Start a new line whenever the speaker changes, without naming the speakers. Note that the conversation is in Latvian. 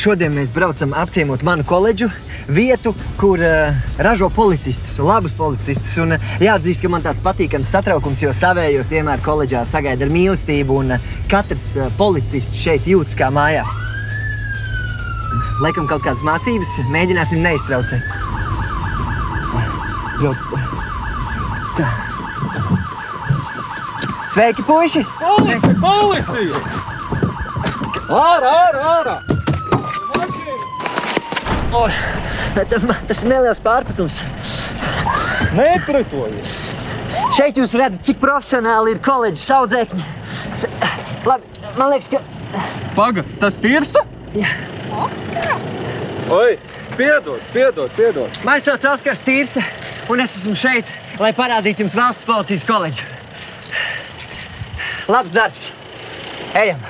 šodien mēs braucam apciemot manu koledžu, vietu, kur ražo policistus, labus policistus. Un jāatzīst, ka man tāds patīkams satraukums, jo savējos vienmēr koledžā sagaida ar mīlestību, un katrs policists šeit jūtas kā mājās. Laikam kaut kādas mācības, mēģināsim neiztraucēt. Brauc. Tā. Sveiki, puiši!
Policija! Ārā!
Tas ir neliels pārpratums.
Nepretojies!
Šeit jūs redzat, cik profesionāli ir koledžas audzēkņi. Labi, man liekas, ka...
Paga, tas Tirsa?
Jā.
Oskara?
Oi, piedod.
Mani sauc Oskars Tirsa, un es esmu šeit, lai parādītu jums valsts policijas koledžu. Labs darbs. Ejam!